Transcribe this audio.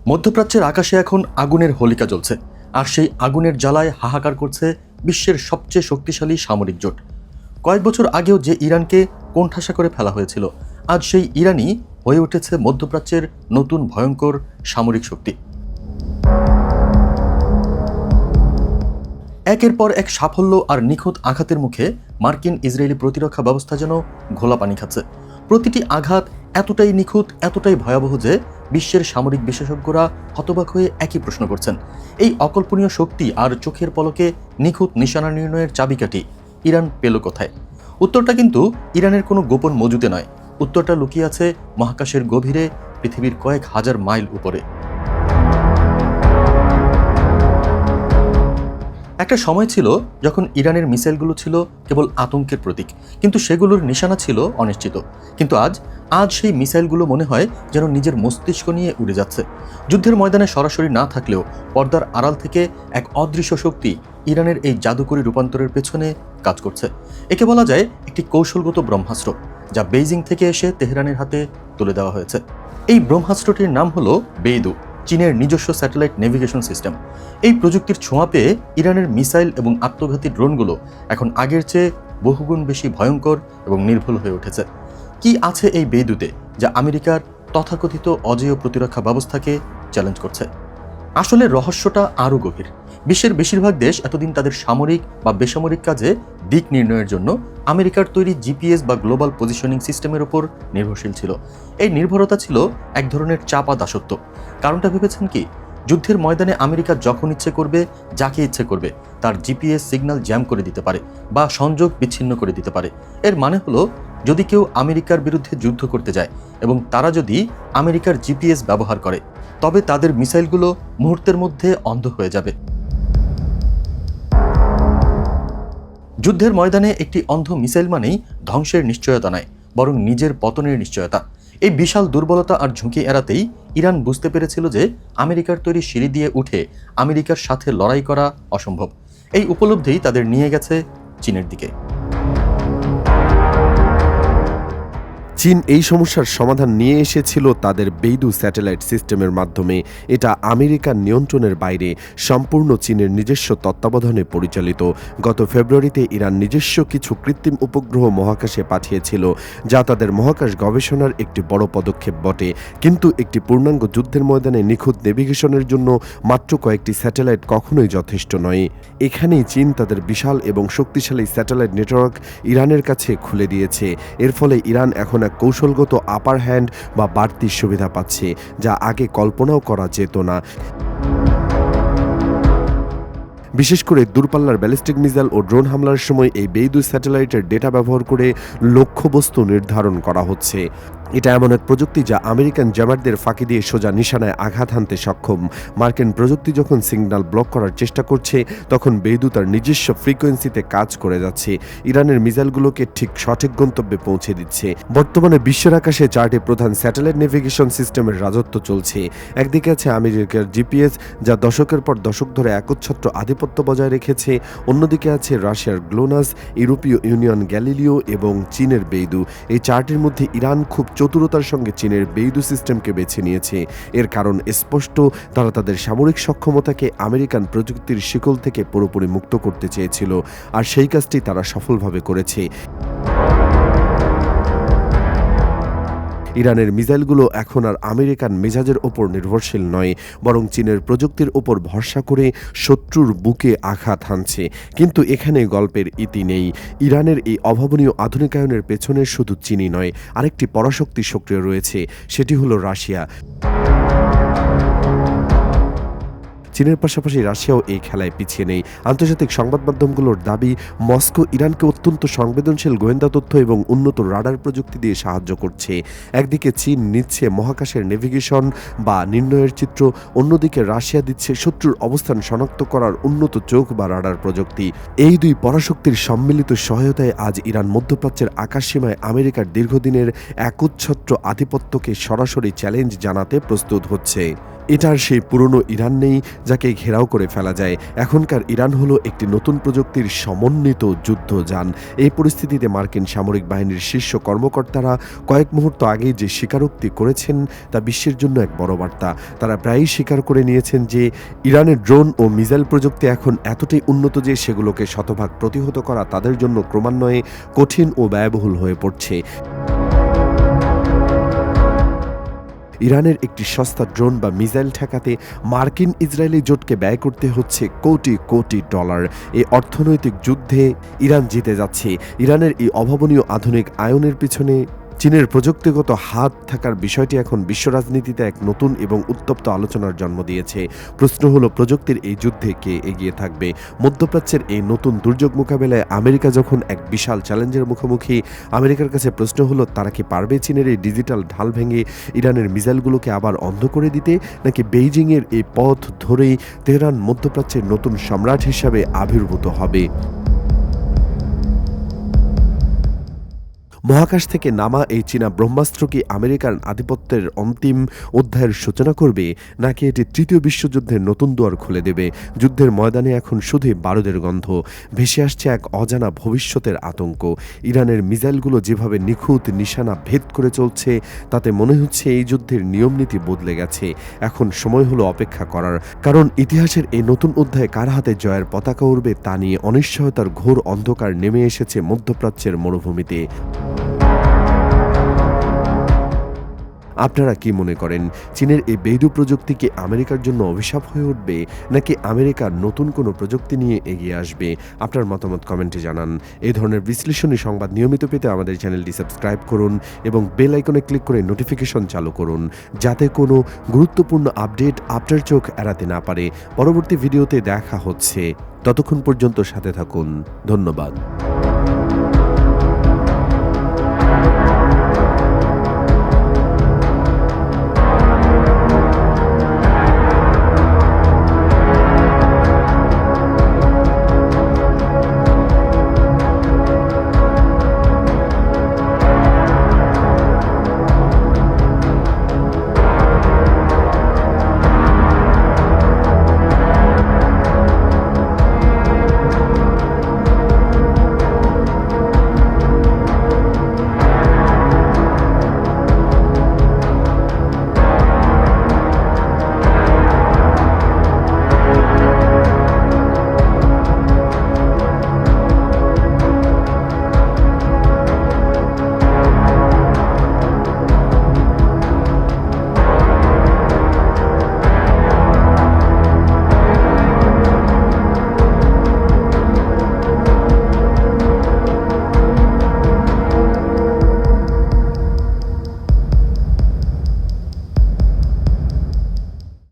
মধ্যপ্রাচ্যের আকাশে এখন আগুনের হোলিকা জ্বলছে, আর সেই আগুনের জ্বালায় হাহাকার করছে বিশ্বের সবচেয়ে শক্তিশালী সামরিক জোট। কয়েক বছর আগেও যে ইরানকে কোণঠাসা করে ফেলা হয়েছিল, আজ সেই ইরানই হয়ে উঠেছে মধ্যপ্রাচ্যের নতুন ভয়ঙ্কর সামরিক শক্তি। একের পর এক সাফল্য আর নিখুঁত আঘাতের মুখে মার্কিন ইসরায়েলি প্রতিরক্ষা ব্যবস্থা যেন ঘোলা পানি খাচ্ছে। প্রতিটি আঘাত এতটাই নিখুঁত, এতটাই ভয়াবহ যে বিশ্বের সামরিক বিশেষজ্ঞরা হতবাক হয়ে একই প্রশ্ন করছেন, এই অকল্পনীয় শক্তি আর চোখের পলকে নিখুঁত নিশানা নির্ণয়ের চাবিকাঠি ইরান পেল কোথায়? উত্তরটা কিন্তু ইরানের কোনো গোপন মজুতে নয়, উত্তরটা লুকিয়ে আছে মহাকাশের গভীরে, পৃথিবীর কয়েক হাজার মাইল উপরে। একটা সময় ছিল যখন ইরানের মিসাইলগুলো ছিল কেবল আতঙ্কের প্রতীক, কিন্তু সেগুলোর নিশানা ছিল অনিশ্চিত। কিন্তু আজ সেই মিসাইলগুলো মনে হয় যেন নিজের মস্তিষ্ক নিয়ে উড়ে যাচ্ছে। যুদ্ধের ময়দানে সরাসরি না থাকলেও পর্দার আড়াল থেকে এক অদৃশ্য শক্তি ইরানের এই জাদুকরী রূপান্তরের পেছনে কাজ করছে। একে বলা যায় একটি কৌশলগত ব্রহ্মাস্ত্র, যা বেইজিং থেকে এসে তেহরানের হাতে তুলে দেওয়া হয়েছে। এই ব্রহ্মাস্ত্রটির নাম হলো বেইদু, চীনের নিজস্ব স্যাটেলাইট নেভিগেশন সিস্টেম। এই প্রযুক্তির ছোঁয়া পেয়ে ইরানের মিসাইল এবং আত্মঘাতী ড্রোনগুলো এখন আগের চেয়ে বহুগুণ বেশি ভয়ঙ্কর এবং নির্ভুল হয়ে উঠেছে। কি আছে এই বেইদুতে যা আমেরিকার তথাকথিত অজেয় প্রতিরক্ষা ব্যবস্থাকে চ্যালেঞ্জ করছে? আসলে রহস্যটা আরও গভীর। বিশ্বের বেশিরভাগ দেশ এতদিন তাদের সামরিক বা বেসামরিক কাজে দিক নির্ণয়ের জন্য আমেরিকার তৈরি জিপিএস বা গ্লোবাল পজিশনিং সিস্টেমের উপর নির্ভরশীল ছিল। এই নির্ভরতা ছিল এক ধরনের চাপা দাসত্ব। কারণটা ভেবেছেন কি? যুদ্ধের ময়দানে আমেরিকা যখন ইচ্ছে করবে, যাকে ইচ্ছে করবে তার জিপিএস সিগন্যাল জ্যাম করে দিতে পারে বা সংযোগ বিচ্ছিন্ন করে দিতে পারে। এর মানে হলো, যদি কেউ আমেরিকার বিরুদ্ধে যুদ্ধ করতে যায় এবং তারা যদি আমেরিকার জিপিএস ব্যবহার করে, তবে তাদের মিসাইলগুলো মুহূর্তের মধ্যে অন্ধ হয়ে যাবে। যুদ্ধের ময়দানে একটি অন্ধ মিসাইল মানেই ধ্বংসের নিশ্চয়তা নয়, বরং নিজের পতনের নিশ্চয়তা। এই বিশাল দুর্বলতা আর ঝুঁকি এড়াতেই ইরান বুঝতে পেরেছিল যে আমেরিকার তৈরি সিঁড়ি দিয়ে উঠে আমেরিকার সাথে লড়াই করা অসম্ভব। এই উপলব্ধিই তাদের নিয়ে গেছে চীনের দিকে। চীন এই সমস্যার সমাধান নিয়ে এসেছিল তাদের বেইদু স্যাটেলাইট সিস্টেমের মাধ্যমে। এটা আমেরিকার নিয়ন্ত্রণের বাইরে, সম্পূর্ণ চীনের নিজস্ব তত্ত্বাবধানে পরিচালিত। গত ফেব্রুয়ারিতে ইরান নিজস্ব কিছু কৃত্রিম উপগ্রহ মহাকাশে পাঠিয়েছিল, যা তাদের মহাকাশ গবেষণার একটি বড় পদক্ষেপ বটে। কিন্তু একটি পূর্ণাঙ্গ যুদ্ধের ময়দানে নিখুঁত নেভিগেশনের জন্য মাত্র কয়েকটি স্যাটেলাইট কখনোই যথেষ্ট নয়। এখানেই চীন তাদের বিশাল এবং শক্তিশালী স্যাটেলাইট নেটওয়ার্ক ইরানের কাছে খুলে দিয়েছে। এর ফলে ইরান এখন এক কৌশলগত আপার হ্যান্ড বা বাড়তি সুবিধা পাচ্ছে, যা আগে কল্পনাও করা যেত না। বিশেষ করে দূরপাল্লার ব্যালিস্টিক মিসাইল ও ড্রোন হামলার সময় এই বেইদু স্যাটেলাইটের ডেটা ব্যবহার করে লক্ষ্যবস্তু নির্ধারণ করা হচ্ছে। এটা এমন এক প্রযুক্তি যা আমেরিকান জ্যামারদের ফাঁকি দিয়ে সোজা নিশানায় আঘাত হানতে সক্ষম। মার্কিন প্রযুক্তি যখন সিগন্যাল ব্লক করার চেষ্টা করছে, তখন বেইদু তার নিজস্ব ফ্রিকোয়েন্সিতে কাজ করে যাচ্ছে, ইরানের মিসাইলগুলোকে ঠিক সঠিক গন্তব্যে পৌঁছে দিচ্ছে। বর্তমানে বিশ্বের আকাশে 4টি প্রধান স্যাটেলাইট নেভিগেশন সিস্টেমের রাজত্ব চলছে। একদিকে আছে আমেরিকার জিপিএস, যা দশকের পর দশক ধরে একচ্ছত্র আধিপত্য বজায় রেখেছে। অন্যদিকে আছে রাশিয়ার গ্লোনাস, ইউরোপীয় ইউনিয়ন গ্যালিলিও এবং চীনের বেইদু। এই 4টির মধ্যে ইরান খুব চতুরতার সঙ্গে চীনের বেইদু সিস্টেমকে বেছে নিয়েছে। এর কারণ স্পষ্ট, তারা তাদের সামরিক সক্ষমতাকে আমেরিকান প্রযুক্তির শিকল থেকে পুরোপুরি মুক্ত করতে চেয়েছিল, আর সেই কাজটি তারা সফলভাবে করেছে। ইরানের মিসাইলগুলো এখন আর আমেরিকান মেজাজের ওপর নির্ভরশীল নয়, বরং চীনের প্রযুক্তির ওপর ভরসা করে শত্রুর বুকে আঘাত হানছে। কিন্তু এখানে গল্পের ইতি নেই। ইরানের এই অভাবনীয় আধুনিকায়নের পেছনে শুধু চীনই নয়, আরেকটি পরাশক্তি সক্রিয় রয়েছে, সেটি হলো রাশিয়া। চীনের পাশাপাশি রাশিয়াও এই খেলায় পিছিয়ে নেই। আন্তর্জাতিক সংবাদ মাধ্যমগুলোর দাবি, মস্কো ইরানকে অত্যন্ত সংবেদনশীল গোয়েন্দা তথ্য এবং উন্নত রাডার প্রযুক্তি দিয়ে সাহায্য করছে। একদিকে চীন নিচ্ছে মহাকাশের নেভিগেশন বা নির্ণয়ের চিত্র, অন্যদিকে রাশিয়া দিচ্ছে শত্রুর অবস্থান শনাক্ত করার উন্নত চোখ বা রাডার প্রযুক্তি। এই দুই পরাশক্তির সম্মিলিত সহায়তায় আজ ইরান মধ্যপ্রাচ্যের আকাশসীমায় আমেরিকার দীর্ঘদিনের একচ্ছত্র আধিপত্যকে সরাসরি চ্যালেঞ্জ জানাতে প্রস্তুত হচ্ছে। এটা আর সেই পুরনো ইরান নেই যাকে ঘেরাও করে ফেলা যায়। এখনকার ইরান হলো একটি নতুন প্রযুক্তির সমন্বিত যুদ্ধযান। এই পরিস্থিতিতে মার্কিন সামরিক বাহিনীর শীর্ষ কর্মকর্তারা কয়েক মুহূর্ত আগেই যে স্বীকারোক্তি করেছেন তা বিশ্বের জন্য এক বড় বার্তা। তারা প্রায়ই স্বীকার করে নিয়েছেন যে ইরানের ড্রোন ও মিসাইল প্রযুক্তি এখন এতটাই উন্নত যে সেগুলোকে শতভাগ প্রতিহত করা তাদের জন্য ক্রমান্বয়ে কঠিন ও ব্যয়বহুল হয়ে পড়ছে। ইরানের একটি সস্তা ড্রোন বা মিসাইল ঠেকাতে মার্কিন ইসরায়েলি জোটকে ব্যয় করতে হচ্ছে কোটি কোটি ডলার। এই অর্থনৈতিক যুদ্ধে ইরান জিতে যাচ্ছে। ইরানের এই অভাবনীয় আধুনিক আয়নের পিছনে চীনের প্রযুক্তিগত হাত থাকার বিষয়টি এখন বিশ্ব রাজনীতিতে এক নতুন এবং উত্তপ্ত আলোচনার জন্ম দিয়েছে। প্রশ্ন হলো, প্রযুক্তির এই যুদ্ধে কে এগিয়ে থাকবে? মধ্যপ্রাচ্যের এই নতুন দুর্যোগ মোকাবেলায় আমেরিকা যখন এক বিশাল চ্যালেঞ্জের মুখোমুখি, আমেরিকার কাছে প্রশ্ন হলো, তারা কি পারবে চীনের এই ডিজিটাল ঢাল ভেঙে ইরানের মিসাইলগুলোকে আবার অন্ধ করে দিতে, নাকি বেইজিংয়ের এই পথ ধরেই তেহরান মধ্যপ্রাচ্যের নতুন সম্রাট হিসাবে আবির্ভূত হবে? মহাকাশ থেকে নামা এই চীনা ব্রহ্মাস্ত্র কি আমেরিকার আধিপত্যের অন্তিম অধ্যায়ের সূচনা করবে, নাকি এটি তৃতীয় বিশ্বযুদ্ধের নতুন দুয়ার খুলে দেবে? যুদ্ধের ময়দানে এখন শুধুই বারুদের গন্ধ, ভেসে আসছে এক অজানা ভবিষ্যতের আতঙ্ক। ইরানের মিসাইলগুলো যেভাবে নিখুঁত নিশানা ভেদ করে চলছে, তাতে মনে হচ্ছে এই যুদ্ধের নিয়মনীতি বদলে গেছে। এখন সময় হলো অপেক্ষা করার, কারণ ইতিহাসের এই নতুন অধ্যায়ে কার হাতে জয়ের পতাকা উড়বে তা নিয়ে অনিশ্চয়তার ঘোর অন্ধকার নেমে এসেছে মধ্যপ্রাচ্যের মরুভূমিতে। আপনারা কি মনে করেন, চীনের এই বেইদু প্রযুক্তি কি আমেরিকার জন্য অভিশাপ হয়ে উঠবে, নাকি আমেরিকার নতুন কোনো প্রযুক্তি নিয়ে এগিয়ে আসবে? আপনার মতামত কমেন্টে জানান। এই ধরনের বিশ্লেষণী সংবাদ নিয়মিত পেতে আমাদের চ্যানেলটি সাবস্ক্রাইব করুন এবং বেল আইকনে ক্লিক করে নোটিফিকেশন চালু করুন, যাতে কোনো গুরুত্বপূর্ণ আপডেট আপনার চোখ এড়াতে না পারে। পরবর্তী ভিডিওতে দেখা হচ্ছে, ততক্ষণ পর্যন্ত সাথে থাকুন। ধন্যবাদ।